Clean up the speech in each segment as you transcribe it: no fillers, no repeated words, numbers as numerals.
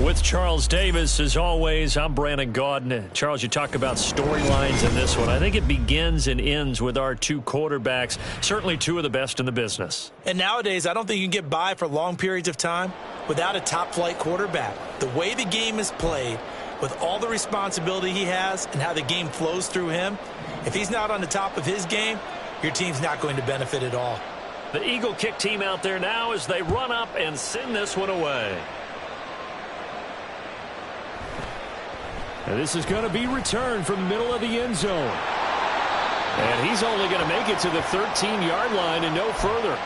With Charles Davis, as always, I'm Brandon Gaudin. Charles, you talk about storylines in this one. I think it begins and ends with our two quarterbacks, certainly two of the best in the business. And nowadays, I don't think you can get by for long periods of time without a top-flight quarterback. The way the game is played, with all the responsibility he has and how the game flows through him, if he's not on the top of his game, your team's not going to benefit at all. The Eagle kick team out there now as they run up and send this one away. And this is going to be returned from the middle of the end zone. And he's only going to make it to the 13-yard line and no further.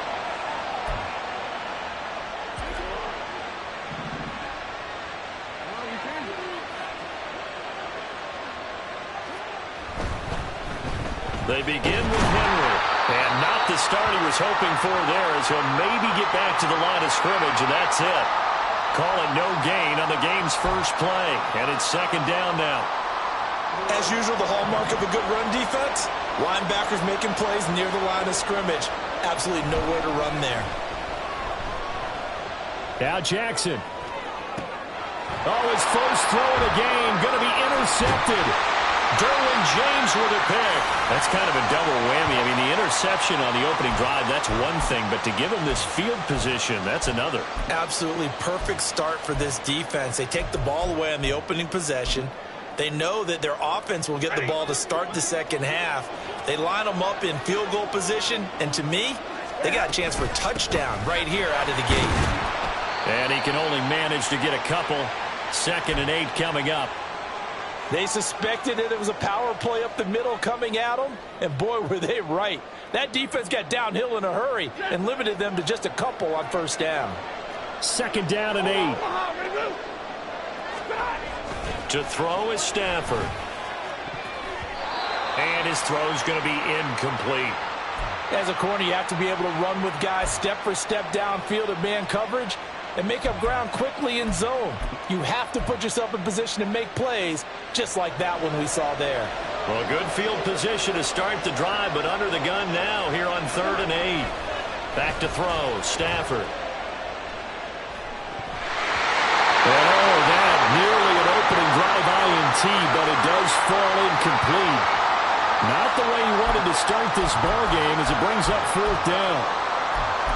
They begin with Henry. And not the start he was hoping for there, as he'll maybe get back to the line of scrimmage, and that's it. Call it no gain on the game's first play, and it's second down now. As usual, the hallmark of a good run defense, linebackers making plays near the line of scrimmage. Absolutely nowhere to run there. Now Jackson. Oh, his first throw of the game going to be intercepted. Derwin James with a pick. That's kind of a double whammy. I mean, the interception on the opening drive, that's one thing, but to give him this field position, that's another. Absolutely perfect start for this defense. They take the ball away on the opening possession. They know that their offense will get the ball to start the second half. They line them up in field goal position, and to me, they got a chance for a touchdown right here out of the gate. And he can only manage to get a couple. 2nd and 8 coming up. They suspected that it was a power play up the middle coming at them, and boy, were they right. That defense got downhill in a hurry and limited them to just a couple on first down. 2nd down and 8. To throw is Stafford. And his throw's going to be incomplete. As a corner, you have to be able to run with guys step for step downfield at man coverage and make up ground quickly in zone. You have to put yourself in position to make plays, just like that one we saw there. Well, good field position to start the drive, but under the gun now here on 3rd and 8. Back to throw, Stafford. Oh, that nearly an opening drive INT, but it does fall incomplete. Not the way he wanted to start this ball game as it brings up 4th down.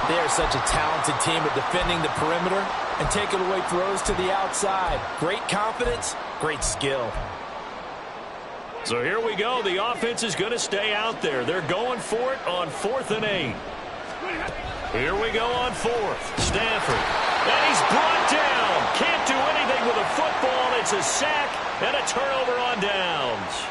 They are such a talented team at defending the perimeter and taking away throws to the outside. Great confidence, great skill. So here we go. The offense is going to stay out there. They're going for it on 4th and 8. Here we go on 4th. Stafford. And he's brought down. Can't do anything with a football. It's a sack and a turnover on downs.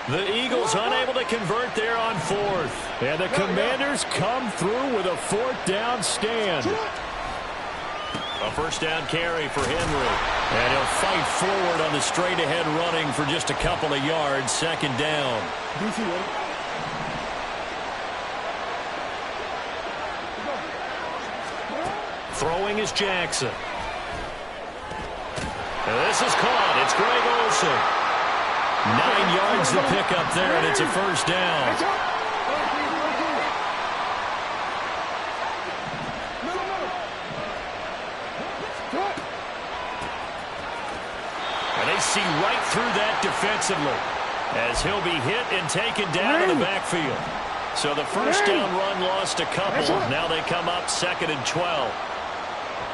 The Eagles unable to convert there on 4th. And the Commanders come through with a 4th down stand. A first down carry for Henry. And he'll fight forward on the straight-ahead running for just a couple of yards. 2nd down. Throwing is Jackson. And this is caught. It's Greg Olsen. 9 yards to pick up there, and it's a first down. And they see right through that defensively as he'll be hit and taken down in the backfield. So the first down run lost a couple. Now they come up 2nd and 12.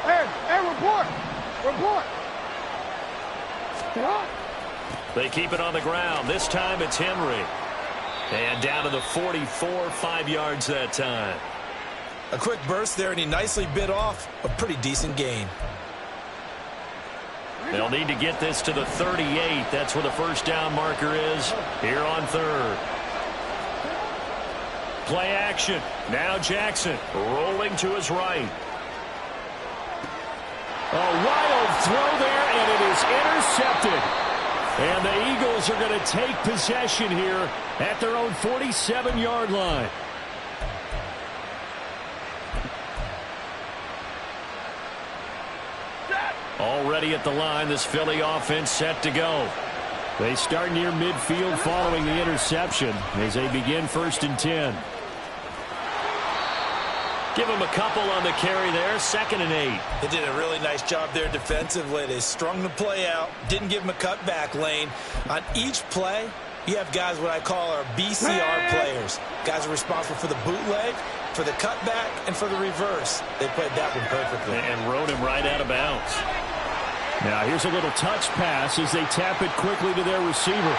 Hey, report! Report! They keep it on the ground. This time it's Henry. And down to the 44, 5 yards that time. A quick burst there, and he nicely bit off a pretty decent gain. They'll need to get this to the 38. That's where the first down marker is here on 3rd. Play action. Now Jackson rolling to his right. A wild throw there, and it is intercepted. And the Eagles are going to take possession here at their own 47-yard line. Already at the line, this Philly offense set to go. They start near midfield following the interception as they begin 1st and 10. Give him a couple on the carry there. 2nd and 8. They did a really nice job there defensively. They strung the play out, didn't give him a cutback lane. On each play, you have guys what I call our BCR players. Guys are responsible for the bootleg, for the cutback, and for the reverse. They played that one perfectly. And rode him right out of bounds. Now here's a little touch pass as they tap it quickly to their receiver.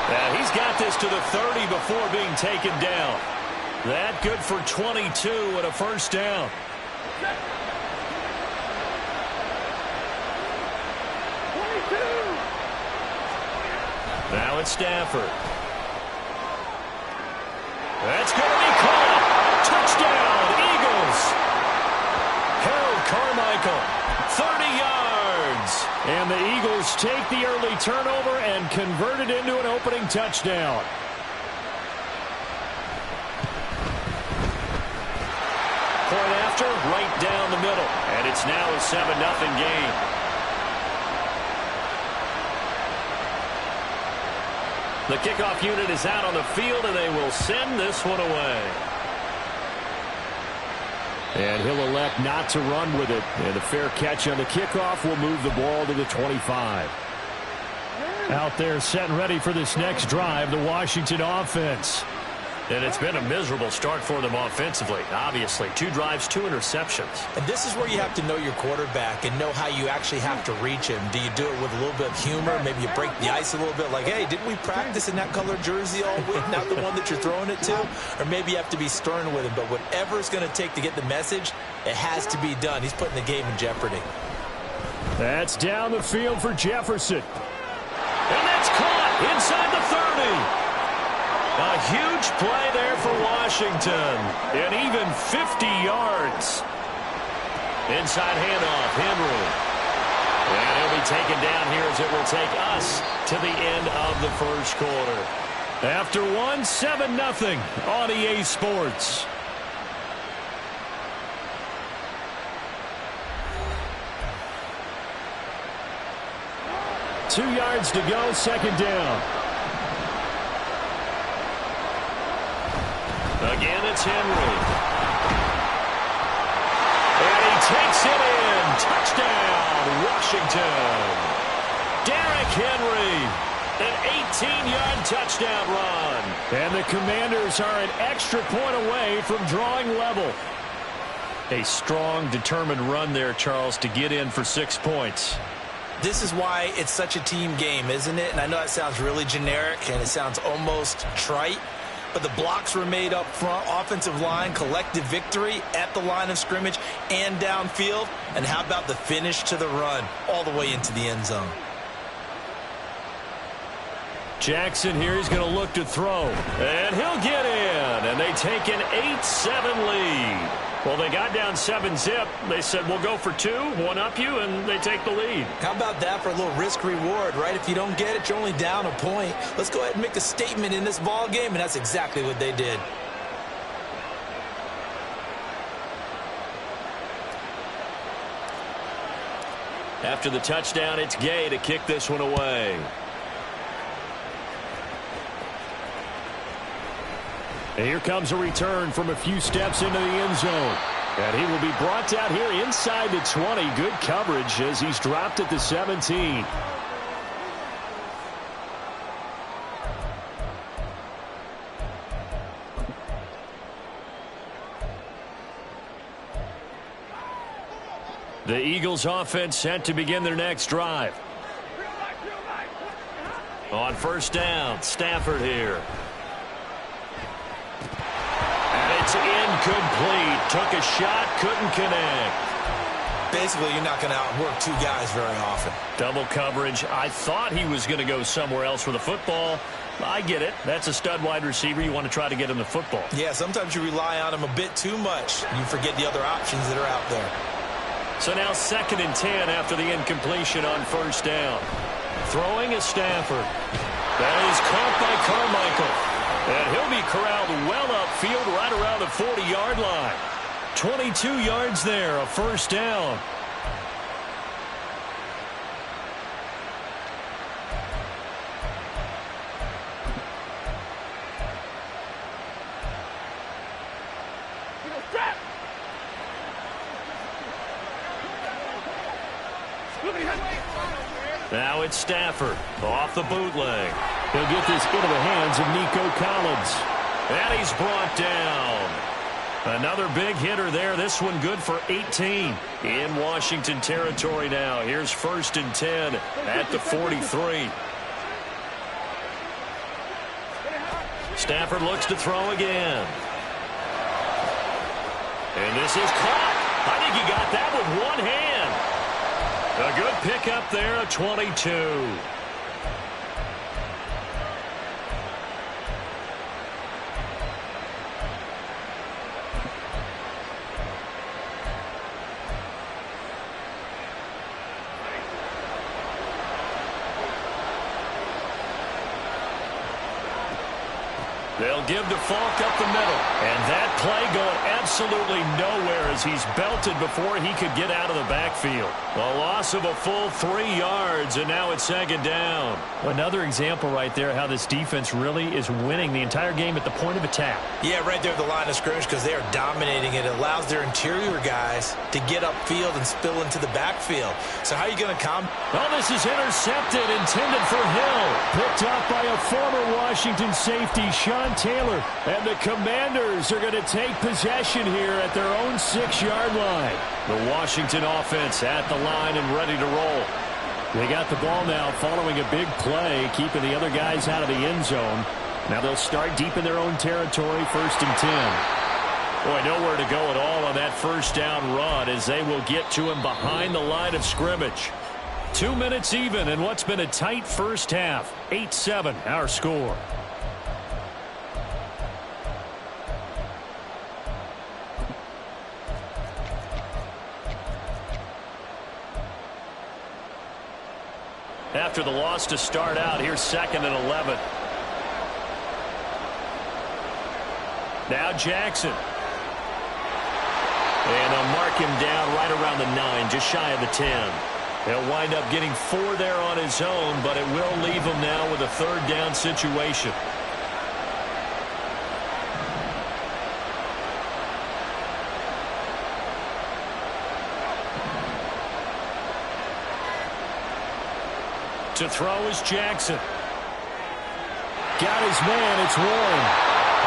And he's got this to the 30 before being taken down. That good for 22 and a first down. Now it's Stafford. That's going to be caught. Touchdown, Eagles. Harold Carmichael, 30 yards. And the Eagles take the early turnover and convert it into an opening touchdown. Point after, right down the middle. And it's now a 7-0 game. The kickoff unit is out on the field, and they will send this one away. And he'll elect not to run with it. And a fair catch on the kickoff will move the ball to the 25. Out there set and ready for this next drive, the Washington offense. And it's been a miserable start for them offensively. Obviously, 2 drives, 2 interceptions. And this is where you have to know your quarterback and know how you actually have to reach him. Do you do it with a little bit of humor? Maybe you break the ice a little bit like, hey, didn't we practice in that color jersey all week? Not the one that you're throwing it to? Or maybe you have to be stern with him. But whatever it's going to take to get the message, it has to be done. He's putting the game in jeopardy. That's down the field for Jefferson. And that's caught inside the 30. A huge play there for Washington. And even 50 yards. Inside handoff, Henry. And he'll be taken down here as it will take us to the end of the first quarter. After 7-0 on EA Sports. Two yards to go, 2nd down. Again, it's Henry. And he takes it in. Touchdown, Washington. Derrick Henry. An 18-yard touchdown run. And the Commanders are an extra point away from drawing level. A strong, determined run there, Charles, to get in for 6 points. This is why it's such a team game, isn't it? And I know it sounds really generic and it sounds almost trite. But the blocks were made up front, offensive line, collective victory at the line of scrimmage and downfield. And how about the finish to the run all the way into the end zone? Jackson here, he's going to look to throw. And he'll get in. And they take an 8-7 lead. Well, they got down 7-zip. They said, we'll go for 2, one-up you, and they take the lead. How about that for a little risk-reward, right? If you don't get it, you're only down a point. Let's go ahead and make a statement in this ball game, and that's exactly what they did. After the touchdown, it's Gay to kick this one away. And here comes a return from a few steps into the end zone. And he will be brought down here inside the 20. Good coverage as he's dropped at the 17. The Eagles offense set to begin their next drive. On first down, Stafford here. It's incomplete. Took a shot, couldn't connect. Basically, you're not going to outwork 2 guys very often. Double coverage. I thought he was going to go somewhere else for the football. I get it. That's a stud wide receiver. You want to try to get him the football. Yeah, sometimes you rely on him a bit too much. You forget the other options that are out there. So now 2nd and 10 after the incompletion on first down. Throwing is Stafford. That is caught by Carmichael. And he'll be corralled well upfield right around the 40-yard line. 22 yards there, a first down. Now it's Stafford off the bootleg. He'll get this into the hands of Nico Collins. And he's brought down. Another big hitter there. This one good for 18 in Washington territory now. Here's 1st and 10 at the 43. Stafford looks to throw again. And this is caught. I think he got that with one hand. A good pickup there, a 22. They'll give to Falk up the middle. And that play going absolutely nowhere as he's belted before he could get out of the backfield. A loss of a full 3 yards, and now it's 2nd down. Another example right there how this defense really is winning the entire game at the point of attack. Yeah, right there at the line of scrimmage because they are dominating it. It allows their interior guys to get upfield and spill into the backfield. So how are you going to come? Oh, this is intercepted, intended for Hill. Picked up by a former Washington safety, Sean Taylor. And the Commanders are going to take possession here at their own 6-yard line. The Washington offense at the line and ready to roll. They got the ball now following a big play, keeping the other guys out of the end zone. Now they'll start deep in their own territory, 1st and 10. Boy, nowhere to go at all on that 1st down run as they will get to him behind the line of scrimmage. 2 minutes even in what's been a tight first half. 8-7 our score. After the loss to start out, here's 2nd and 11. Now Jackson. And they'll mark him down right around the 9, just shy of the 10. He'll wind up getting 4 there on his own, but it will leave him now with a 3rd down situation. To throw is Jackson. Got his man, it's Warren.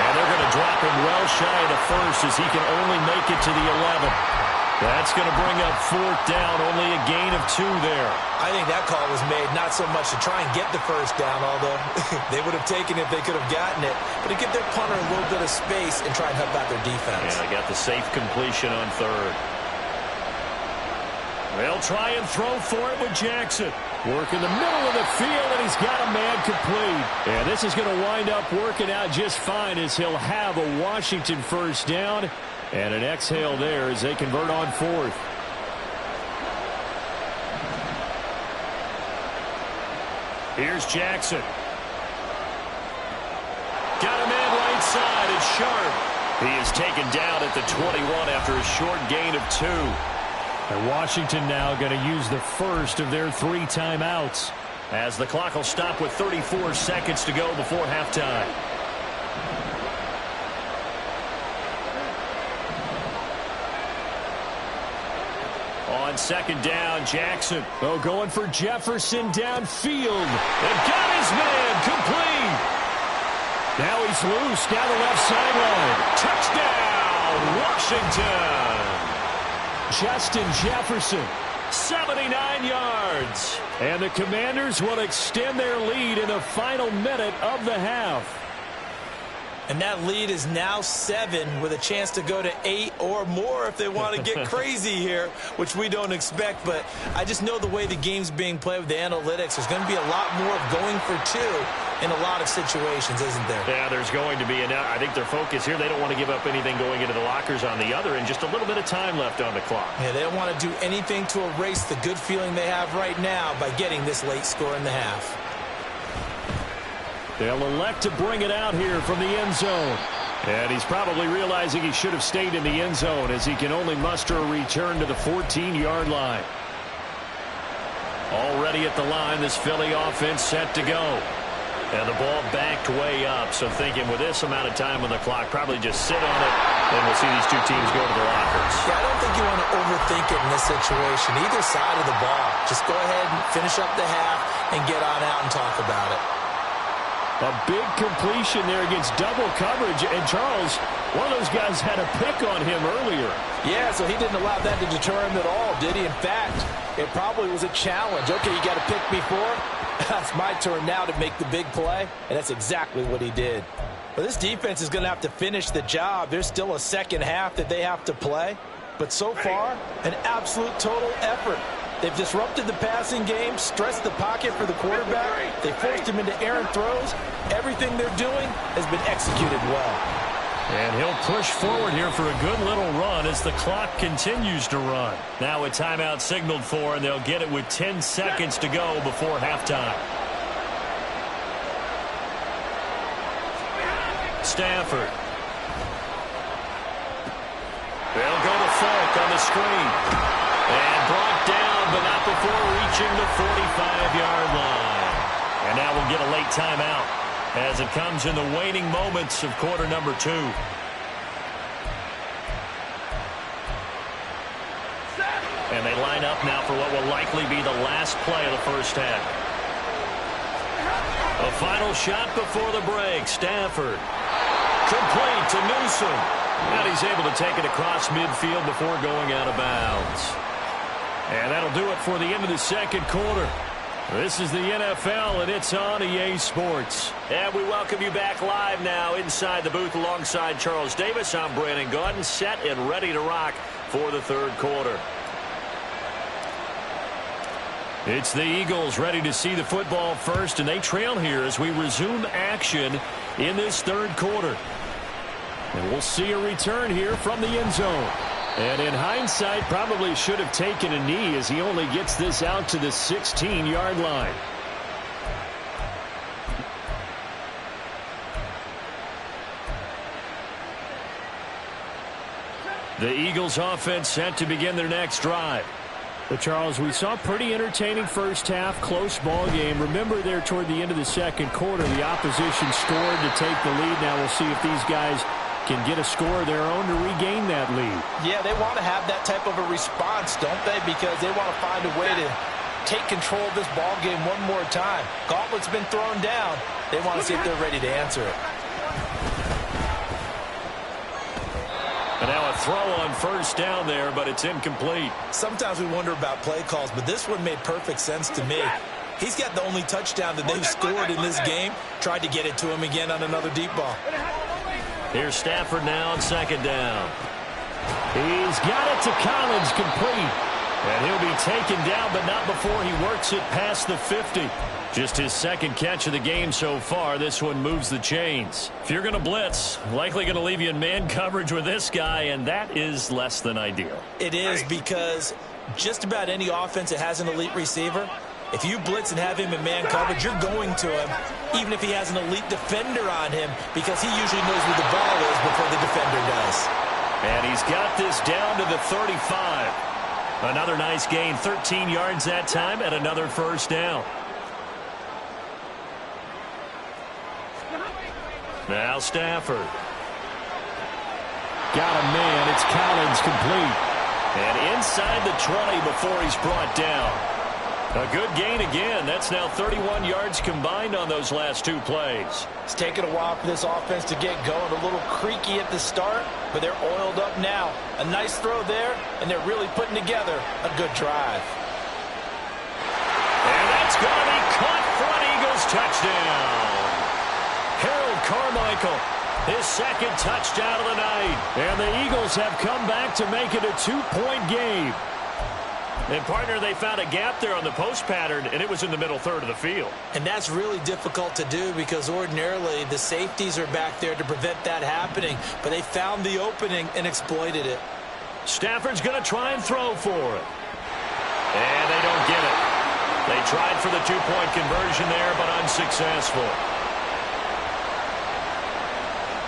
And they're going to drop him well shy of the 1st as he can only make it to the 11. That's going to bring up 4th down, only a gain of 2 there. I think that call was made not so much to try and get the 1st down, although they would have taken it if they could have gotten it, but to give their punter a little bit of space and try and help out their defense. Yeah, they got the safe completion on 3rd. They'll try and throw for it with Jackson. Work in the middle of the field, and he's got a man complete. And this is going to wind up working out just fine as he'll have a Washington 1st down. And an exhale there as they convert on 4th. Here's Jackson. Got a man right side. It's Sharp. He is taken down at the 21 after a short gain of 2. And Washington now going to use the first of their 3 timeouts. As the clock will stop with 34 seconds to go before halftime. On 2nd down, Jackson. Oh, going for Jefferson downfield. And got his man complete. Now he's loose down the left sideline. Touchdown, Washington. Justin Jefferson. 79 yards. And the Commanders will extend their lead in the final minute of the half. And that lead is now 7 with a chance to go to 8 or more if they want to get crazy here, which we don't expect. But I just know the way the game's being played with the analytics, there's going to be a lot more of going for 2 in a lot of situations, isn't there? Yeah, there's going to be. And I think their focus here, they don't want to give up anything going into the lockers on the other, and just a little bit of time left on the clock. Yeah, they don't want to do anything to erase the good feeling they have right now by getting this late score in the half. They'll elect to bring it out here from the end zone. And he's probably realizing he should have stayed in the end zone as he can only muster a return to the 14-yard line. Already at the line, this Philly offense set to go. And the ball backed way up. So thinking with this amount of time on the clock, probably just sit on it, and we'll see these two teams go to the lockers. Yeah, I don't think you want to overthink thinking in this situation. Either side of the ball. Just go ahead and finish up the half and get on out and talk about it. A big completion there against double coverage. And Charles, one of those guys had a pick on him earlier. Yeah, so he didn't allow that to deter him at all, did he? In fact, it probably was a challenge. Okay, you got to pick me for it. It's my turn now to make the big play, and that's exactly what he did. But this defense is going to have to finish the job. There's still a second half that they have to play. But so far, an absolute total effort. They've disrupted the passing game, stressed the pocket for the quarterback. They forced him into errant throws. Everything they're doing has been executed well. And he'll push forward here for a good little run as the clock continues to run. Now a timeout signaled for, and they'll get it with 10 seconds to go before halftime. Stafford. They'll go to Falk on the screen. And brought down, but not before reaching the 45-yard line. And now we'll get a late timeout as it comes in the waning moments of quarter number 2. And they line up now for what will likely be the last play of the first half. A final shot before the break. Stafford. Complete to Newsom. And he's able to take it across midfield before going out of bounds. And that'll do it for the end of the second quarter. This is the NFL, and it's on EA Sports. And we welcome you back live now inside the booth alongside Charles Davis. I'm Brandon Gaudin, set and ready to rock for the third quarter. It's the Eagles ready to see the football first, and they trail here as we resume action in this third quarter. And we'll see a return here from the end zone. And in hindsight, probably should have taken a knee as he only gets this out to the 16-yard line. The Eagles offense set to begin their next drive. But Charles, we saw a pretty entertaining first half, close ball game. Remember there toward the end of the second quarter, the opposition scored to take the lead. Now we'll see if these guys can get a score of their own to regain that lead. Yeah, they want to have that type of a response, don't they? Because they want to find a way to take control of this ball game one more time. Gauntlet's been thrown down. They want to see if they're ready to answer it. And now a throw on first down there, but it's incomplete. Sometimes we wonder about play calls, but this one made perfect sense to me. He's got the only touchdown that they've scored in this game. Tried to get it to him again on another deep ball. Here's Stafford now on second down. He's got it to Collins, complete. And he'll be taken down, but not before he works it past the 50. Just his second catch of the game so far. This one moves the chains. If you're going to blitz, likely going to leave you in man coverage with this guy, and that is less than ideal. It is, because just about any offense that has an elite receiver, if you blitz and have him in man coverage, you're going to him, even if he has an elite defender on him, because he usually knows where the ball is before the defender does. And he's got this down to the 35. Another nice gain, 13 yards that time, and another first down. Now Stafford. Got a man. It's Collins, complete. And inside the 20 before he's brought down. A good gain again. That's now 31 yards combined on those last two plays. It's taken a while for this offense to get going. A little creaky at the start, but they're oiled up now. A nice throw there, and they're really putting together a good drive. And that's going to be caught for an Eagles touchdown. Harold Carmichael, his second touchdown of the night. And the Eagles have come back to make it a 2-point game. And, partner, they found a gap there on the post pattern, and it was in the middle third of the field. And that's really difficult to do because ordinarily the safeties are back there to prevent that happening. But they found the opening and exploited it. Stafford's going to try and throw for it. And they don't get it. They tried for the two-point conversion there, but unsuccessful.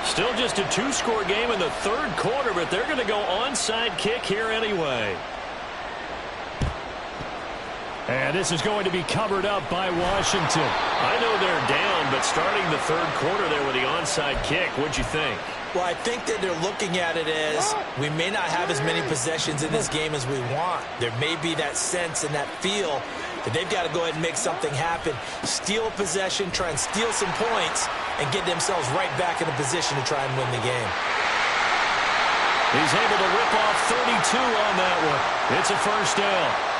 Still just a two-score game in the third quarter, but they're going to go onside kick here anyway. And this is going to be covered up by Washington. I know they're down, but starting the third quarter there with the onside kick, what'd you think? Well, I think that they're looking at it as we may not have as many possessions in this game as we want. There may be that sense and that feel that they've got to go ahead and make something happen, steal possession, try and steal some points, and get themselves right back in a position to try and win the game. He's able to rip off 32 on that one. It's a first down.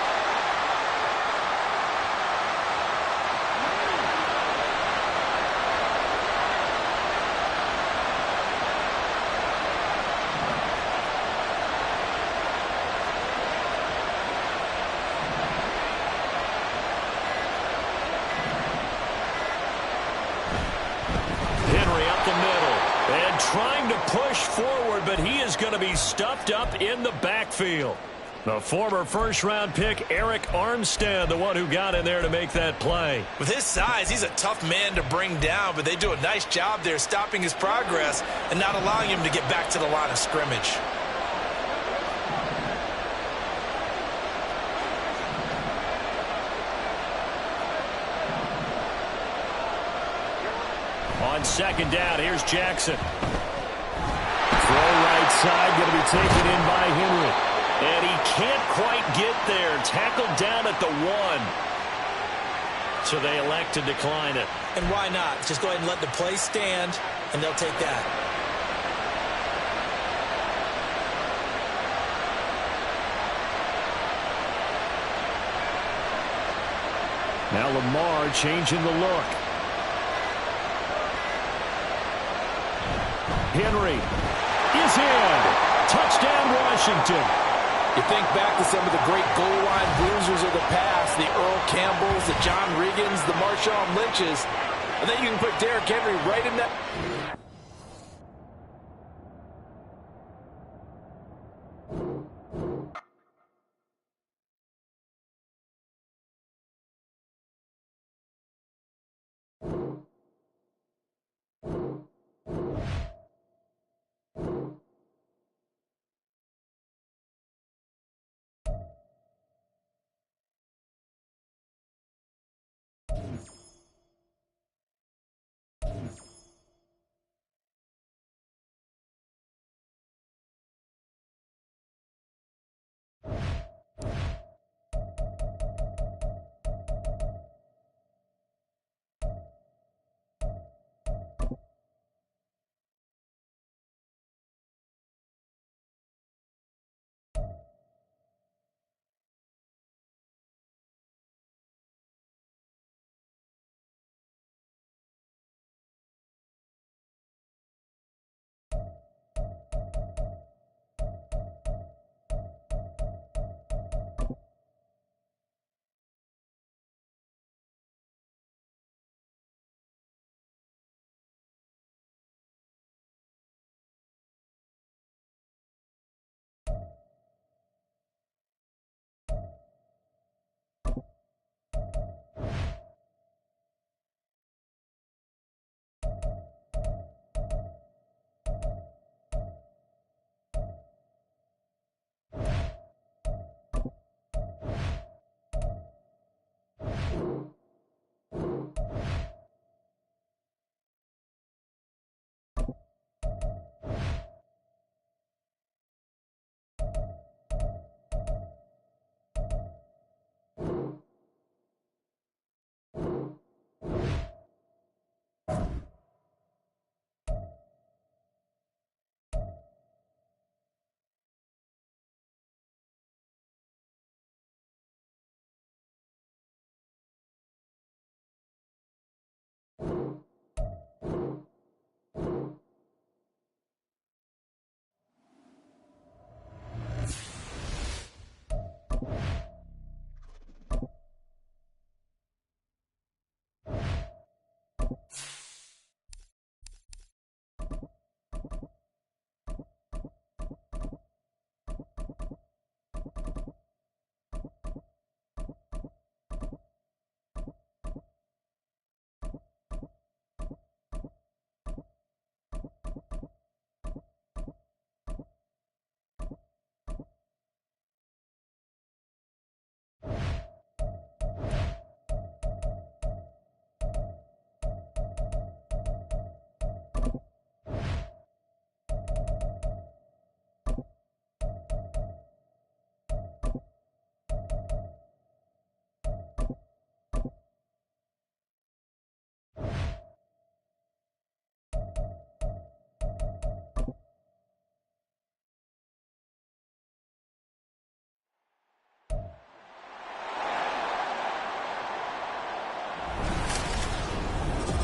Trying to push forward, but he is going to be stuffed up in the backfield. The former first-round pick, Eric Armstead, the one who got in there to make that play. With his size, he's a tough man to bring down, but they do a nice job there stopping his progress and not allowing him to get back to the line of scrimmage. On second down, here's Jackson. Throw right side, going to be taken in by Henry. And he can't quite get there. Tackled down at the 1. So they elect to decline it. And why not? Just go ahead and let the play stand, and they'll take that. Now Lamar changing the look. Henry is in. Touchdown, Washington. You think back to some of the great goal line bruisers of the past, the Earl Campbells, the John Riggins, the Marshawn Lynches. I think you can put Derrick Henry right in that.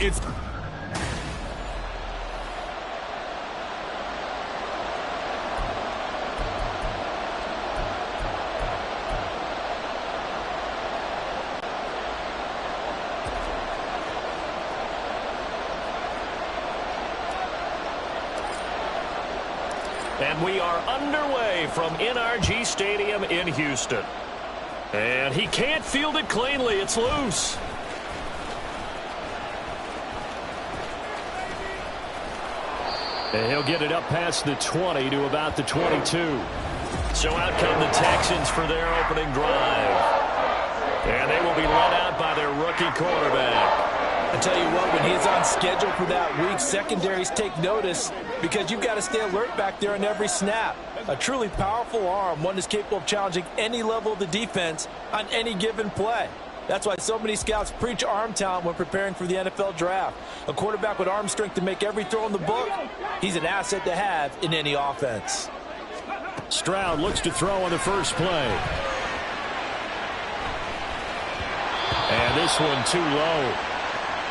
It's And we are underway from NRG Stadium in Houston. And he can't field it cleanly. It's loose. And he'll get it up past the 20 to about the 22. So out come the Texans for their opening drive. And they will be led out by their rookie quarterback. I tell you what, when he's on schedule for that week, secondaries take notice because you've got to stay alert back there on every snap. A truly powerful arm, one that's capable of challenging any level of the defense on any given play. That's why so many scouts preach arm talent when preparing for the NFL draft. A quarterback with arm strength to make every throw in the book, he's an asset to have in any offense. Stroud looks to throw on the first play. And this one too low.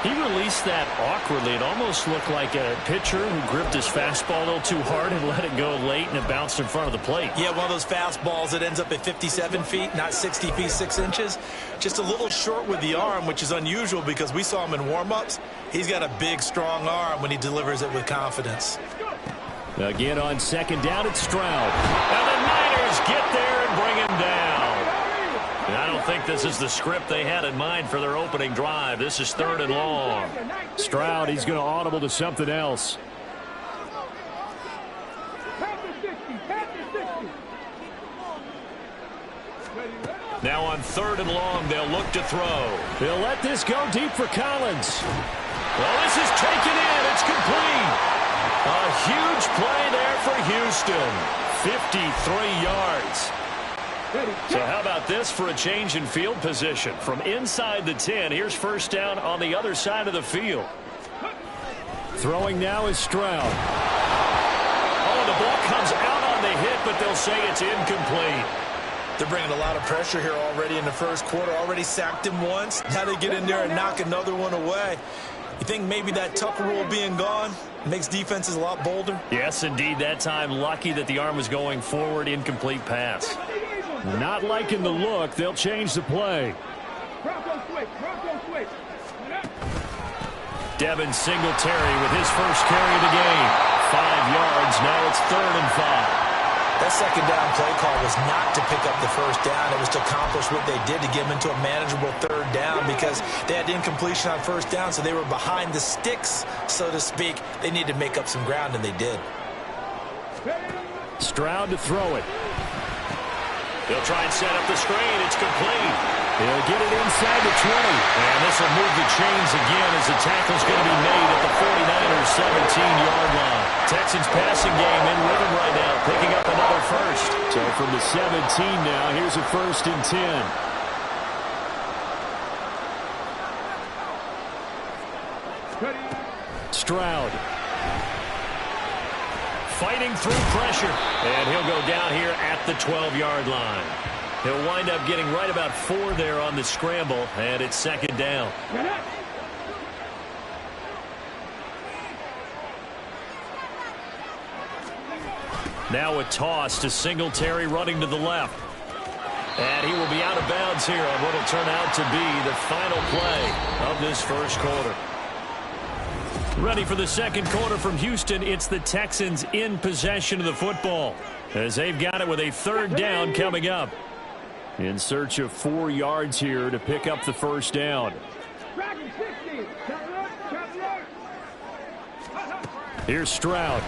He released that awkwardly. It almost looked like a pitcher who gripped his fastball a little too hard and let it go late, and it bounced in front of the plate. Yeah, one of those fastballs that ends up at 57 feet, not 60 feet, 6 inches. Just a little short with the arm, which is unusual because we saw him in warm-ups. He's got a big, strong arm when he delivers it with confidence. Again on second down, it's Stroud. And the Niners get there and bring him down. And I don't think this is the script they had in mind for their opening drive. This is 3rd and long. Stroud, he's going to audible to something else. Now on 3rd and long, they'll look to throw. They'll let this go deep for Collins. Well, this is taken in. It's complete. A huge play there for Houston. 53 yards. So how about this for a change in field position? From inside the 10, here's first down on the other side of the field. Throwing now is Stroud. Oh, the ball comes out on the hit, but they'll say it's incomplete. They're bringing a lot of pressure here already in the first quarter. Already sacked him once. Now they get in there and knock another one away. You think maybe that Tucker rule being gone makes defenses a lot bolder? Yes, indeed. That time, lucky that the arm was going forward. Incomplete pass. Not liking the look. They'll change the play. Devin Singletary with his first carry of the game. 5 yards. Now it's 3rd and 5. That second down play call was not to pick up the first down. It was to accomplish what they did to get them into a manageable 3rd down because they had incompletion on first down, so they were behind the sticks, so to speak. They needed to make up some ground, and they did. Stroud to throw it. They'll try and set up the screen. It's complete. He'll get it inside the 20. And this will move the chains again as the tackle's going to be made at the 49ers 17-yard line. Texans passing game in rhythm right now, picking up another first. So from the 17 now, here's a 1st and 10. Stroud. Fighting through pressure. And he'll go down here at the 12-yard line. He'll wind up getting right about 4 there on the scramble, and it's 2nd down. Now a toss to Singletary running to the left. And he will be out of bounds here on what will turn out to be the final play of this first quarter. Ready for the second quarter from Houston. It's the Texans in possession of the football as they've got it with a 3rd down coming up. In search of 4 yards here to pick up the first down. Here's Stroud.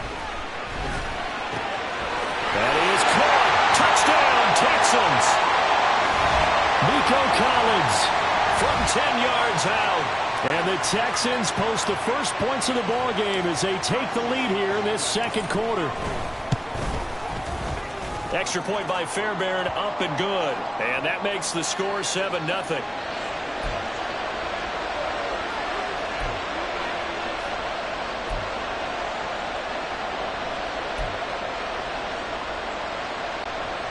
That is caught. Touchdown, Texans. Nico Collins from 10 yards out. And the Texans post the first points of the ball game as they take the lead here in this second quarter. Extra point by Fairbairn, up and good. And that makes the score 7-0.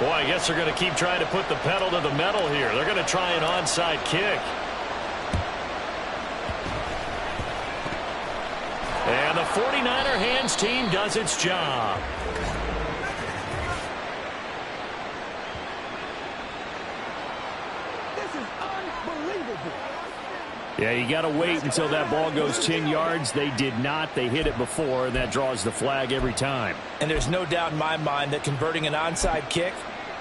Boy, I guess they're going to keep trying to put the pedal to the metal here. They're going to try an onside kick. 49er hands team does its job. This is unbelievable. Yeah, you got to wait until that ball goes 10 yards. They did not. They hit it before, and that draws the flag every time. And there's no doubt in my mind that converting an onside kick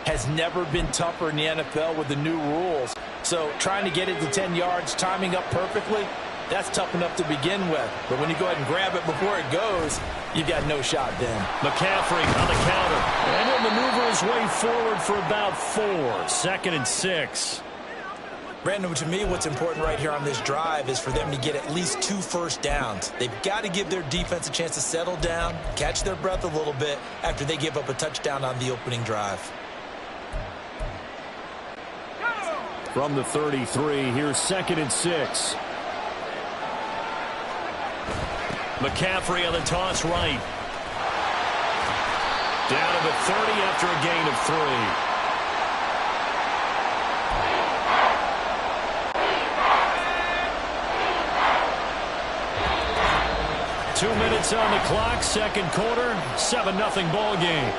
has never been tougher in the NFL with the new rules. So trying to get it to 10 yards, timing up perfectly, that's tough enough to begin with. But when you go ahead and grab it before it goes, you've got no shot then. McCaffrey on the counter. And he'll maneuver his way forward for about 4. 2nd and 6. Brandon, to me, what's important right here on this drive is for them to get at least 2 first downs. They've got to give their defense a chance to settle down, catch their breath a little bit after they give up a touchdown on the opening drive. From the 33, here's 2nd and 6. McCaffrey on the toss right. Down to the 30 after a gain of 3. 2 minutes on the clock, second quarter, 7-0 ball game.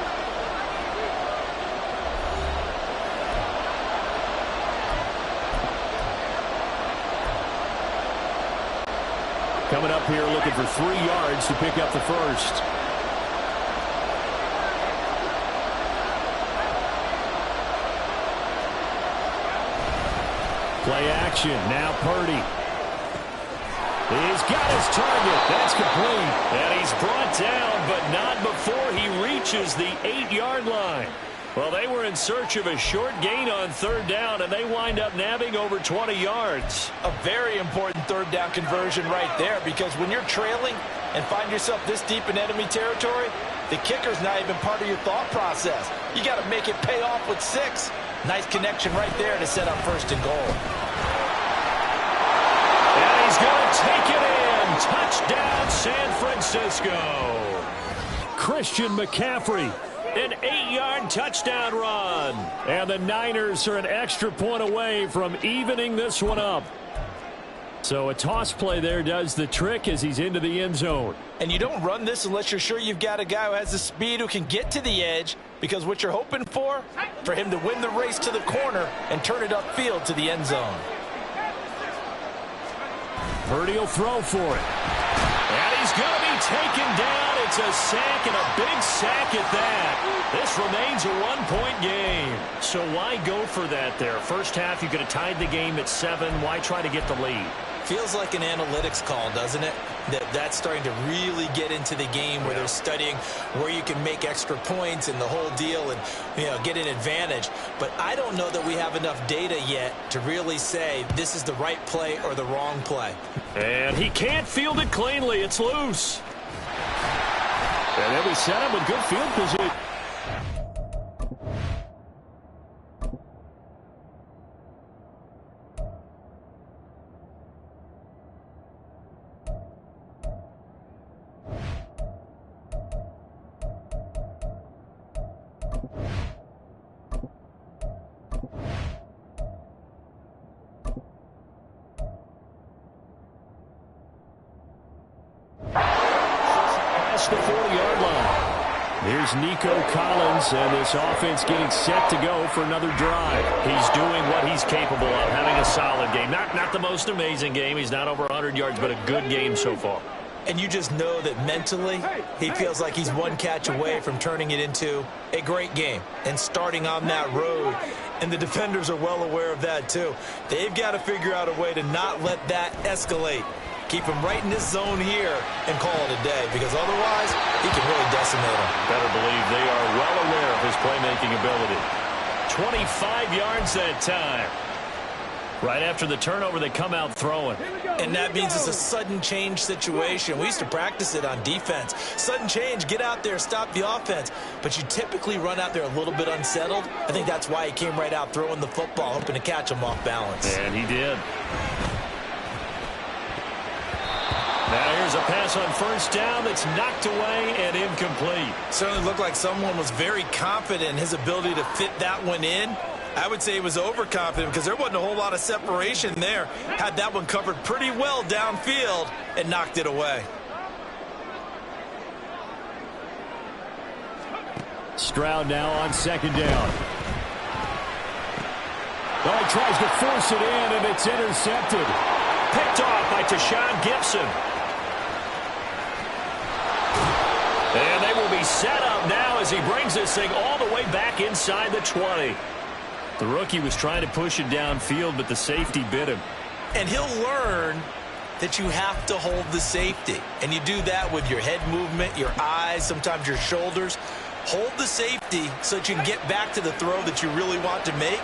Coming up here looking for 3 yards to pick up the first. Play action, now Purdy. He's got his target. That's complete. And he's brought down, but not before he reaches the 8-yard line. Well, they were in search of a short gain on 3rd down, and they wind up nabbing over 20 yards. A very important 3rd down conversion right there, because when you're trailing and find yourself this deep in enemy territory, the kicker's not even part of your thought process. You got to make it pay off with 6. Nice connection right there to set up 1st and goal. And he's going to take it in. Touchdown, San Francisco. Christian McCaffrey. An 8-yard touchdown run. And the Niners are an extra point away from evening this one up. So a toss play there does the trick as he's into the end zone. And you don't run this unless you're sure you've got a guy who has the speed who can get to the edge, because what you're hoping for him to win the race to the corner and turn it upfield to the end zone. Purdy will throw for it. And he's going to be taken down. It's a sack, and a big sack at that. This remains a 1-point game. So why go for that there? First half, you could have tied the game at 7. Why try to get the lead? Feels like an analytics call, doesn't it? That's starting to really get into the game where they're studying where you can make extra points and the whole deal and, get an advantage. But I don't know that we have enough data yet to really say this is the right play or the wrong play. And he can't field it cleanly. It's loose. And then we set him with good field position. The 40-yard line. Here's Nico Collins, and this offense getting set to go for another drive. He's doing what he's capable of, having a solid game. Not the most amazing game. He's not over 100 yards, but a good game so far. And you just know that mentally he feels like he's one catch away from turning it into a great game and starting on that road. And the defenders are well aware of that, too. They've got to figure out a way to not let that escalate. Keep him right in this zone here and call it a day, because otherwise he can really decimate him. Better believe they are well aware of his playmaking ability. 25 yards that time. Right after the turnover, they come out throwing. And that means it's a sudden change situation. We used to practice it on defense. Sudden change, get out there, stop the offense. But you typically run out there a little bit unsettled. I think that's why he came right out throwing the football, hoping to catch him off balance. And he did. Now here's a pass on first down that's knocked away and incomplete. Certainly looked like someone was very confident in his ability to fit that one in. I would say he was overconfident because there wasn't a whole lot of separation there. Had that one covered pretty well downfield and knocked it away. Stroud now on second down. Oh, he tries to force it in, and it's intercepted. Picked off by Tashawn Gibson. And they will be set up now as he brings this thing all the way back inside the 20. The rookie was trying to push it downfield, but the safety bit him. And he'll learn that you have to hold the safety. And you do that with your head movement, your eyes, sometimes your shoulders. Hold the safety so that you can get back to the throw that you really want to make.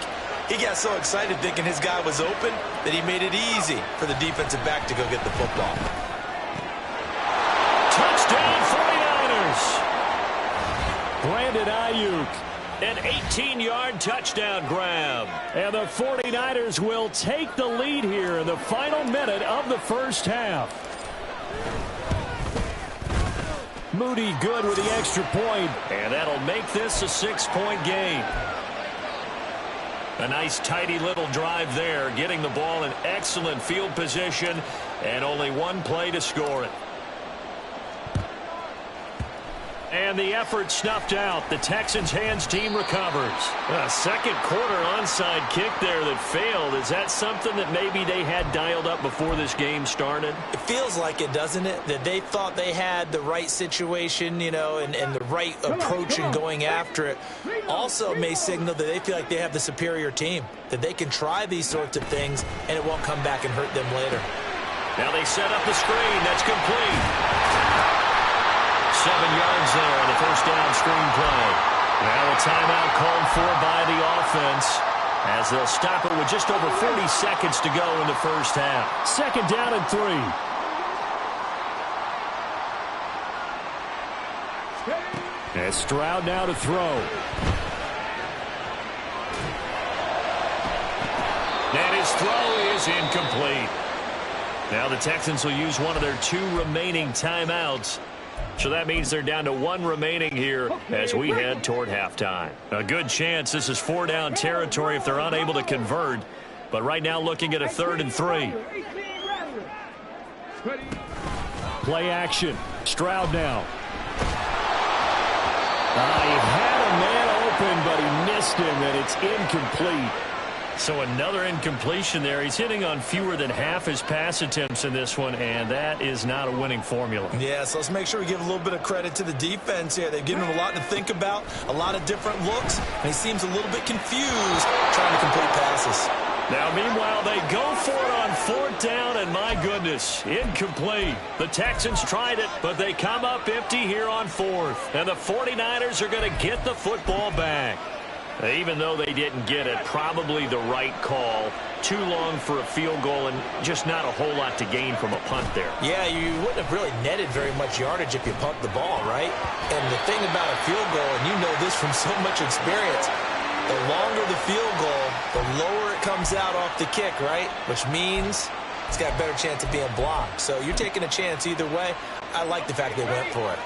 He got so excited thinking his guy was open that he made it easy for the defensive back to go get the football. Touchdown 49ers! Brandon Ayuk. An 18-yard touchdown grab. And the 49ers will take the lead here in the final minute of the first half. Moody good with the extra point. And that'll make this a 6-point game. A nice, tidy little drive there, getting the ball in excellent field position, and only one play to score it. And the effort snuffed out. The Texans' hands team recovers. A second quarter onside kick there that failed. Is that something that maybe they had dialed up before this game started? It feels like it, doesn't it? That they thought they had the right situation, you know, and the right approach in going after it. Also may signal that they feel like they have the superior team, that they can try these sorts of things and it won't come back and hurt them later. Now they set up the screen. That's complete. 7 yards there on the first down screen play. Now a timeout called for by the offense as they'll stop it with just over 40 seconds to go in the first half. Second down and 3. And Stroud now to throw. And his throw is incomplete. Now the Texans will use one of their 2 remaining timeouts. So that means they're down to 1 remaining here as we head toward halftime. A good chance this is 4-down territory if they're unable to convert. But right now looking at a 3rd and 3. Play action. Stroud now. He had a man open, but he missed him, and it's incomplete. So another incompletion there. He's hitting on fewer than half his pass attempts in this one, and that is not a winning formula. Yeah, so let's make sure we give a little bit of credit to the defense here. They've given him a lot to think about, a lot of different looks, and he seems a little bit confused trying to complete passes. Now, meanwhile, they go for it on 4th down, and my goodness, incomplete. The Texans tried it, but they come up empty here on 4th. And the 49ers are going to get the football back. Even though they didn't get it, probably the right call. Too long for a field goal and just not a whole lot to gain from a punt there. Yeah, you wouldn't have really netted very much yardage if you punt the ball, right? And the thing about a field goal, and you know this from so much experience, the longer the field goal, the lower it comes out off the kick, right? Which means it's got a better chance of being blocked. So you're taking a chance either way. I like the fact they went for it.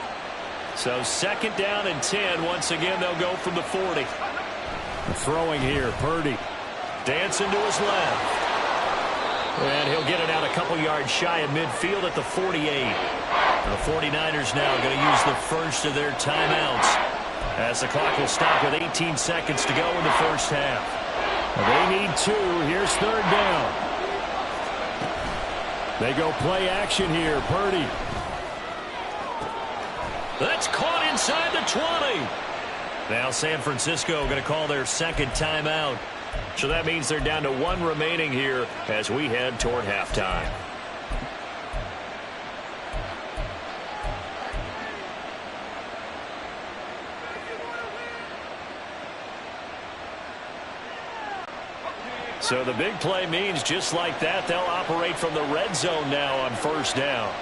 So 2nd down and 10. Once again, they'll go from the 40. Throwing here, Purdy. Dancing to his left. And he'll get it out a couple yards shy of midfield at the 48. The 49ers now going to use the first of their timeouts as the clock will stop with 18 seconds to go in the first half. They need 2. Here's 3rd down. They go play action here, Purdy. That's caught inside the 20. Now San Francisco going to call their 2nd timeout. So that means they're down to 1 remaining here as we head toward halftime. So the big play means just like that, they'll operate from the red zone now on 1st down.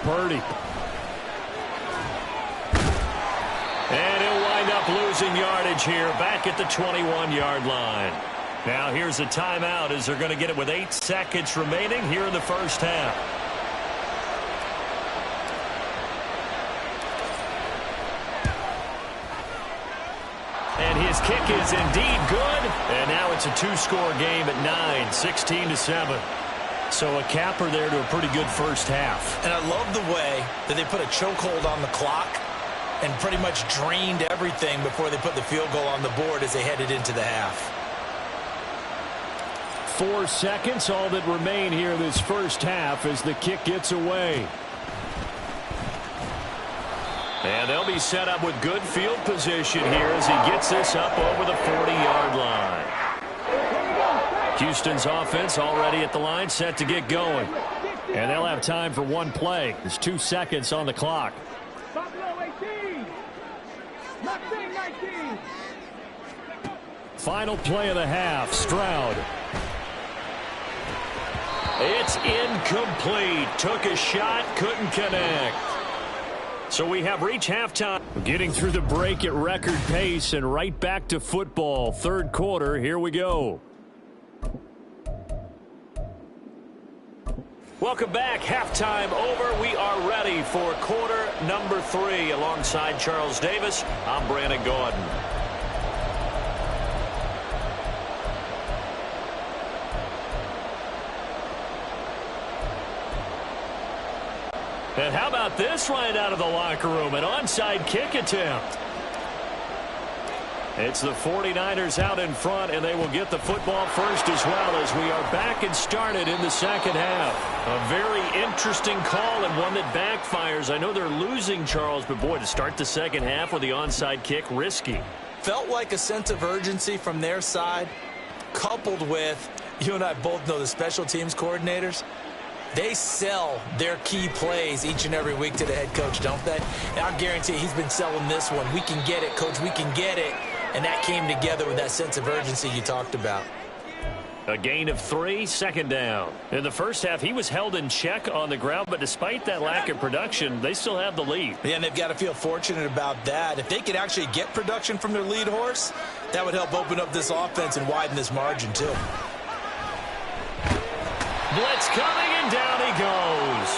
Purdy. And he'll wind up losing yardage here back at the 21-yard line. Now here's a timeout as they're going to get it with 8 seconds remaining here in the first half. And his kick is indeed good. And now it's a 2-score game at 9, 16-7. So a capper there to a pretty good first half. And I love the way that they put a chokehold on the clock and pretty much drained everything before they put the field goal on the board as they headed into the half. 4 seconds, all that remain here this first half as the kick gets away. And they'll be set up with good field position here as he gets this up over the 40-yard line. Houston's offense already at the line, set to get going. And they'll have time for one play. There's 2 seconds on the clock. Final play of the half, Stroud. It's incomplete. Took a shot, couldn't connect. So we have reached halftime. Getting through the break at record pace and right back to football. Third quarter, here we go. Welcome back. Halftime over. We are ready for quarter number 3. Alongside Charles Davis, I'm Brandon Gordon. And how about this right out of the locker room? An onside kick attempt. It's the 49ers out in front, and they will get the football first as well as we are back and started in the second half. A very interesting call and one that backfires. I know they're losing, Charles, but boy, to start the second half with the onside kick, risky. Felt like a sense of urgency from their side, coupled with, you and I both know the special teams coordinators. They sell their key plays each and every week to the head coach, don't they? And I guarantee he's been selling this one. We can get it, coach. We can get it. And that came together with that sense of urgency you talked about. A gain of 3, second down. In the first half, he was held in check on the ground, but despite that lack of production, they still have the lead. Yeah, and they've got to feel fortunate about that. If they could actually get production from their lead horse, that would help open up this offense and widen this margin, too. Blitz coming, and down he goes.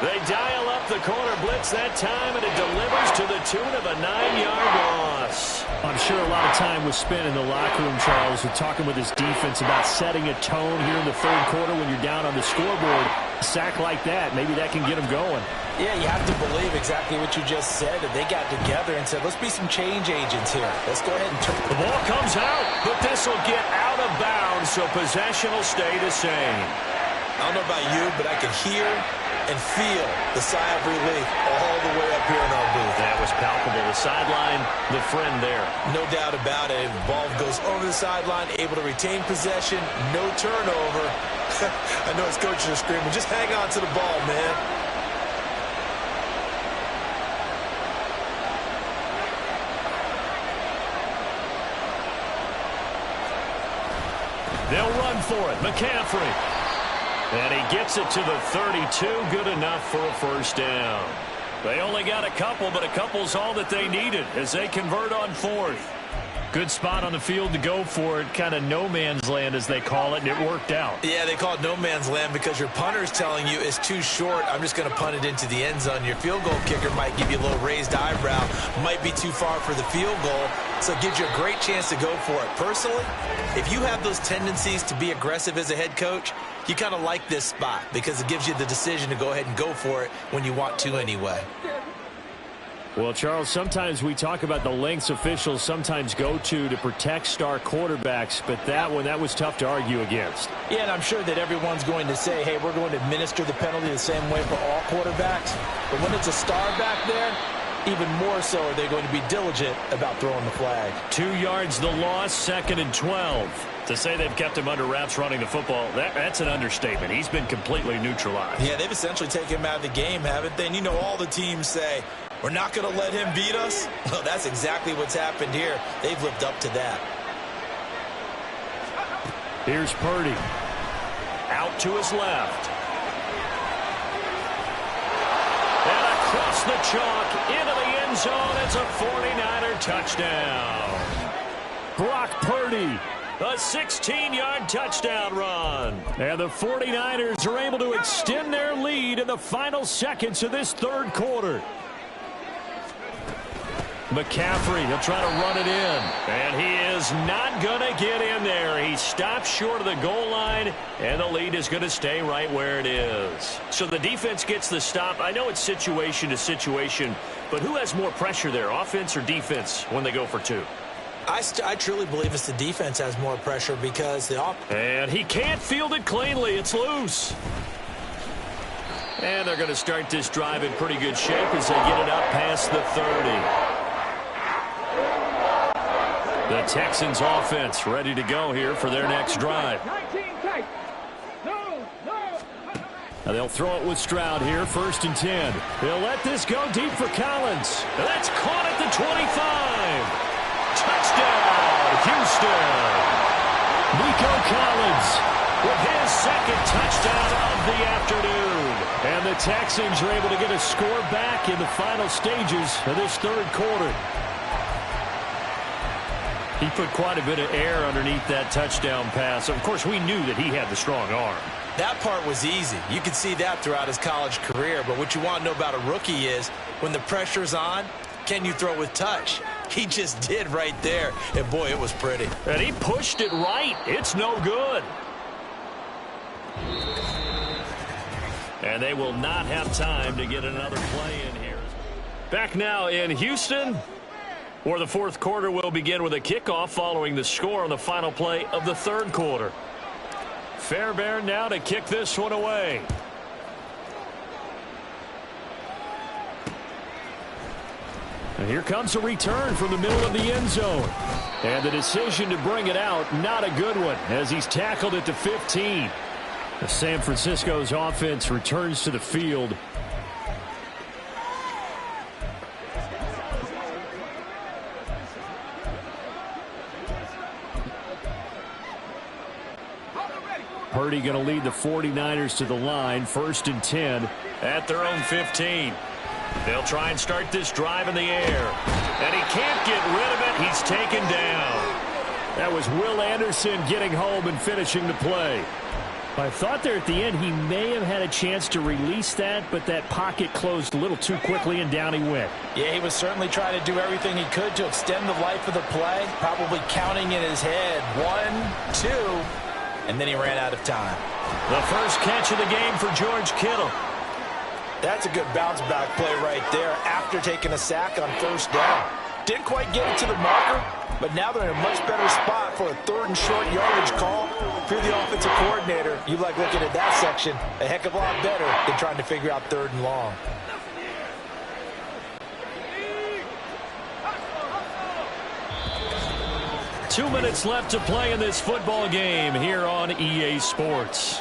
They dial up the corner blitz that time, and it delivers to the tune of a 9-yard loss. I'm sure a lot of time was spent in the locker room, Charles, with talking with his defense about setting a tone here in the third quarter when you're down on the scoreboard. A sack like that, maybe that can get them going. Yeah, you have to believe exactly what you just said, that they got together and said, let's be some change agents here. Let's go ahead and turn. The ball comes out, but this will get out of bounds, so possession will stay the same. I don't know about you, but I could hear and feel the sigh of relief all the way up here in our booth. That was palpable. The sideline, the friend there. No doubt about it. The ball goes over the sideline, able to retain possession, no turnover. I know his coaches are screaming, just hang on to the ball, man. They'll run for it. McCaffrey. And he gets it to the 32. Good enough for a first down. They only got a couple, but a couple's all that they needed as they convert on fourth. Good spot on the field to go for it. Kind of no man's land, as they call it, and it worked out. Yeah, they call it no man's land because your punter's telling you it's too short. I'm just going to punt it into the end zone. Your field goal kicker might give you a little raised eyebrow. Might be too far for the field goal, so it gives you a great chance to go for it. Personally, if you have those tendencies to be aggressive as a head coach, you kind of like this spot because it gives you the decision to go ahead and go for it when you want to anyway. Well, Charles, sometimes we talk about the lengths officials sometimes go to protect star quarterbacks, but that one, that was tough to argue against. Yeah, and I'm sure that everyone's going to say, hey, we're going to administer the penalty the same way for all quarterbacks. But when it's a star back there, even more so are they going to be diligent about throwing the flag. 2 yards the loss, 2nd and 12. To say they've kept him under wraps running the football, that's an understatement. He's been completely neutralized. Yeah, they've essentially taken him out of the game, haven't they? And you know all the teams say, we're not going to let him beat us. Well, that's exactly what's happened here. They've lived up to that. Here's Purdy. Out to his left. And across the chalk, into the end zone. It's a 49er touchdown. Brock Purdy. A 16-yard touchdown run. And the 49ers are able to extend their lead in the final seconds of this third quarter. McCaffrey, he'll try to run it in. And he is not going to get in there. He stops short of the goal line, and the lead is going to stay right where it is. So the defense gets the stop. I know it's situation to situation, but who has more pressure there, offense or defense, when they go for two? I truly believe it's the defense has more pressure because the offense. And he can't field it cleanly. It's loose. And they're going to start this drive in pretty good shape as they get it up past the 30. The Texans offense ready to go here for their next drive. Now they'll throw it with Stroud here, 1st and 10. They'll let this go deep for Collins. That's caught at the 25. Touchdown, Houston. Nico Collins with his second touchdown of the afternoon. And the Texans are able to get a score back in the final stages of this 3rd quarter. He put quite a bit of air underneath that touchdown pass. Of course, we knew that he had the strong arm. That part was easy. You could see that throughout his college career. But what you want to know about a rookie is when the pressure's on, can you throw with touch? He just did right there. And, boy, it was pretty. And he pushed it right. It's no good. And they will not have time to get another play in here. Back now in Houston, where the 4th quarter will begin with a kickoff following the score on the final play of the 3rd quarter. Fairbairn now to kick this one away. And here comes a return from the middle of the end zone. And the decision to bring it out, not a good one, as he's tackled at the 15. The San Francisco's offense returns to the field. Purdy going to lead the 49ers to the line, 1st and 10. At their own 15. They'll try and start this drive in the air. And he can't get rid of it. He's taken down. That was Will Anderson getting home and finishing the play. I thought there at the end he may have had a chance to release that, but that pocket closed a little too quickly and down he went. Yeah, he was certainly trying to do everything he could to extend the life of the play, probably counting in his head 1, 2, and then he ran out of time. The first catch of the game for George Kittle. That's a good bounce back play right there after taking a sack on 1st down. Didn't quite get it to the marker, but now they're in a much better spot for a 3rd and short yardage call. If you're the offensive coordinator, you like looking at that section a heck of a lot better than trying to figure out 3rd and long. Two minutes left to play in this football game here on EA Sports.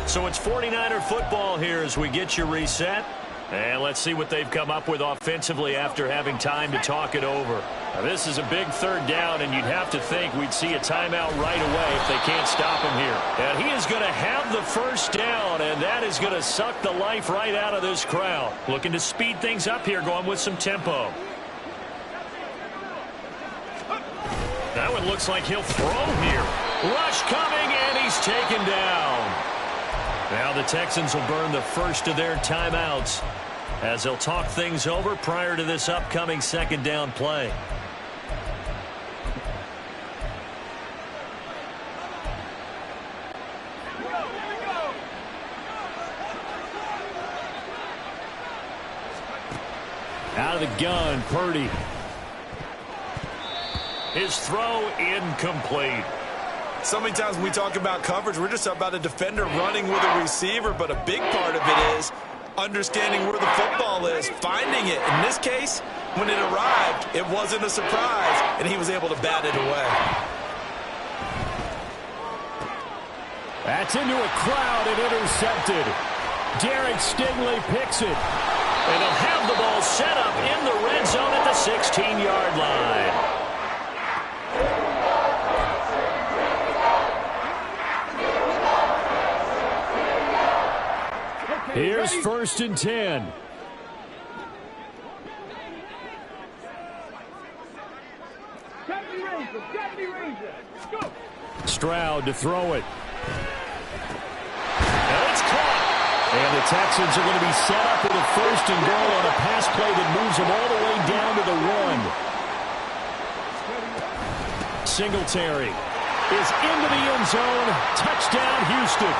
So it's 49er football here as we get you reset. And let's see what they've come up with offensively after having time to talk it over. Now, this is a big 3rd down, and you'd have to think we'd see a timeout right away if they can't stop him here. And he is going to have the 1st down, and that is going to suck the life right out of this crowd. Looking to speed things up here, going with some tempo. That one looks like he'll throw here. Rush coming, and he's taken down. Now the Texans will burn the first of their timeouts as they'll talk things over prior to this upcoming 2nd down play. Out of the gun, Purdy. His throw incomplete. So many times when we talk about coverage, we're just about a defender running with a receiver, but a big part of it is understanding where the football is, finding it. In this case, when it arrived, it wasn't a surprise, and he was able to bat it away. That's into a crowd and intercepted. Derek Stingley picks it. And they'll have the ball set up in the red zone at the 16-yard line. Here's 1st and 10. Stroud to throw it. And it's caught. And the Texans are going to be set up with a first and goal on a pass play that moves them all the way down to the 1. Singletary is into the end zone. Touchdown, Houston.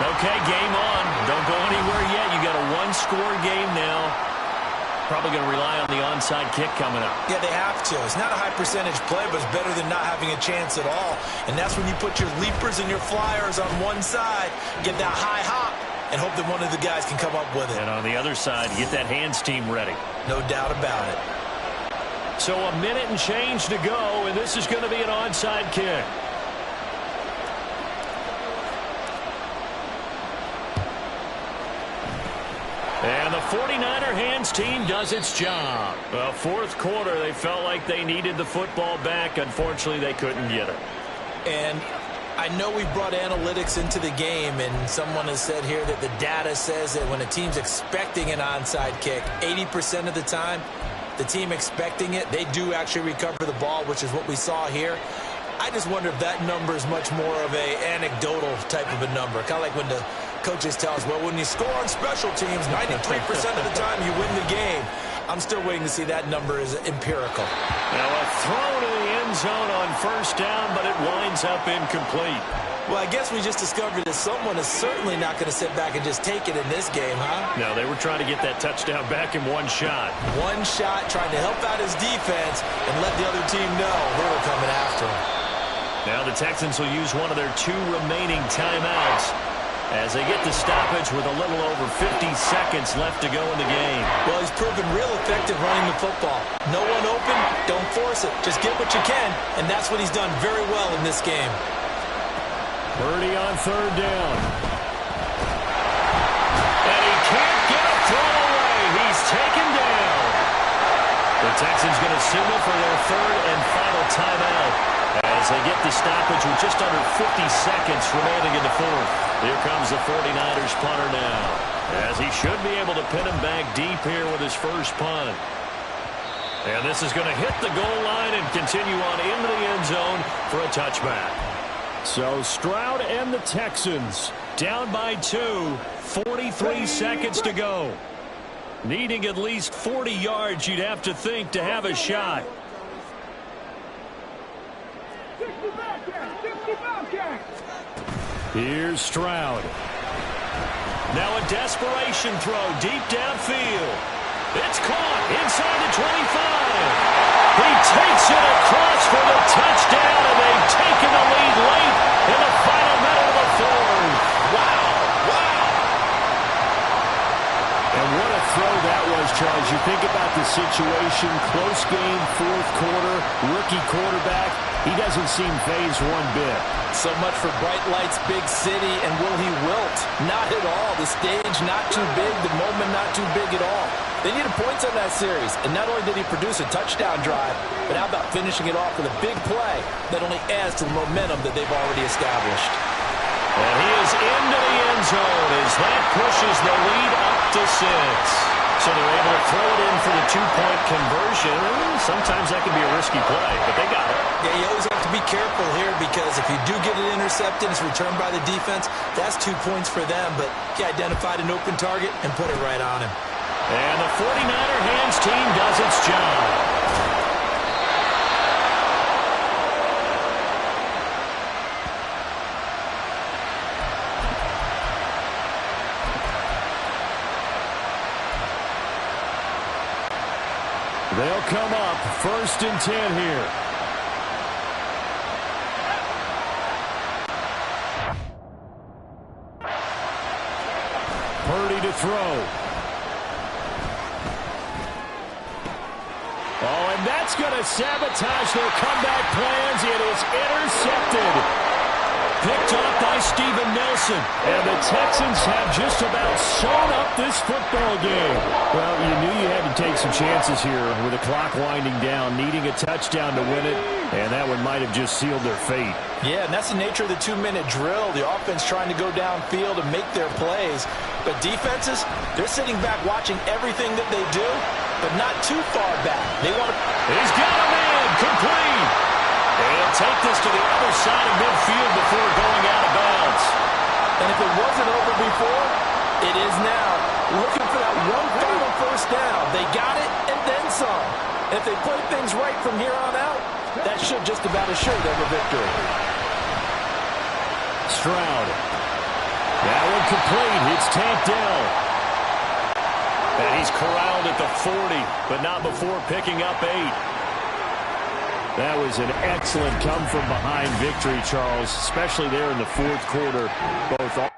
Okay, game on. Don't go anywhere yet. You got a one-score game now. Probably going to rely on the onside kick coming up. Yeah, they have to. It's not a high percentage play, but it's better than not having a chance at all. And that's when you put your leapers and your flyers on one side, get that high hop, and hope that one of the guys can come up with it. And on the other side, get that hands team ready. No doubt about it. So a minute and change to go, and this is going to be an onside kick. And the 49er hands team does its job. Well, fourth quarter, they felt like they needed the football back. Unfortunately, they couldn't get it. And I know we brought analytics into the game, and someone has said here that the data says that when a team's expecting an onside kick, 80% of the time, the team expecting it, they do actually recover the ball, which is what we saw here. I just wonder if that number is much more of a anecdotal type of a number. Kind of like when the coaches tell us, well, when you score on special teams, 93% of the time you win the game. I'm still waiting to see that number is empirical. Now a throw to the end zone on first down, but it winds up incomplete. Well, I guess we just discovered that someone is certainly not going to sit back and just take it in this game, huh? No, they were trying to get that touchdown back in one shot. One shot, trying to help out his defense and let the other team know they were coming after him. Now the Texans will use one of their 2 remaining timeouts as they get the stoppage with a little over 50 seconds left to go in the game. Well, he's proven real effective running the football. No one open, don't force it. Just get what you can, and that's what he's done very well in this game. Purdy on third down. And he can't get a throw away. He's taken down. The Texans going to signal for their third and final timeout as they get the stoppage with just under 50 seconds remaining in the fourth. Here comes the 49ers punter now, as he should be able to pin him back deep here with his first punt. And this is going to hit the goal line and continue on into the end zone for a touchback. So Stroud and the Texans down by 2, 43 seconds to go. Needing at least 40 yards, you'd have to think, to have a shot. Here's Stroud. Now a desperation throw deep downfield. It's caught inside the 25. He takes it across for the touchdown, and they've taken the lead late in the final minute of the fourth. Wow, wow. And what a throw that was, Charles. You think about the situation, close game, fourth quarter, rookie quarterback. He doesn't seem fazed one bit. So much for bright lights, big city, and will he wilt? Not at all. The stage not too big, the moment not too big at all. They needed points on that series, and not only did he produce a touchdown drive, but how about finishing it off with a big play that only adds to the momentum that they've already established. And he is into the end zone as that pushes the lead up to 6. So they're able to throw it in for the 2-point conversion. Sometimes that can be a risky play, but they got it. Yeah, you always have to be careful here because if you do get it intercepted, it's returned by the defense. That's 2 points for them, but he identified an open target and put it right on him. And the 49er hands team does its job. They'll come up 1st and 10 here. Purdy to throw. Oh, and that's going to sabotage their comeback plans. It is intercepted. Picked off by Steven Nelson. And the Texans have just about sewn up this football game. Well, you knew you had to take some chances here with the clock winding down, needing a touchdown to win it, and that one might have just sealed their fate. Yeah, and that's the nature of the 2-minute drill. The offense trying to go downfield and make their plays. But defenses, they're sitting back watching everything that they do, but not too far back. They want to... He's got a man, complete. And he'll take this to the other side of midfield before going out of bounds. And if it wasn't over before, It is now. Looking for that one final first down. They got it and then some. If they play things right from here on out, that should just about assure them a victory. Stroud. That one complete. It's tapped down. And he's corralled at the 40, but not before picking up 8. That was an excellent come-from-behind victory, Charles, especially there in the fourth quarter. Both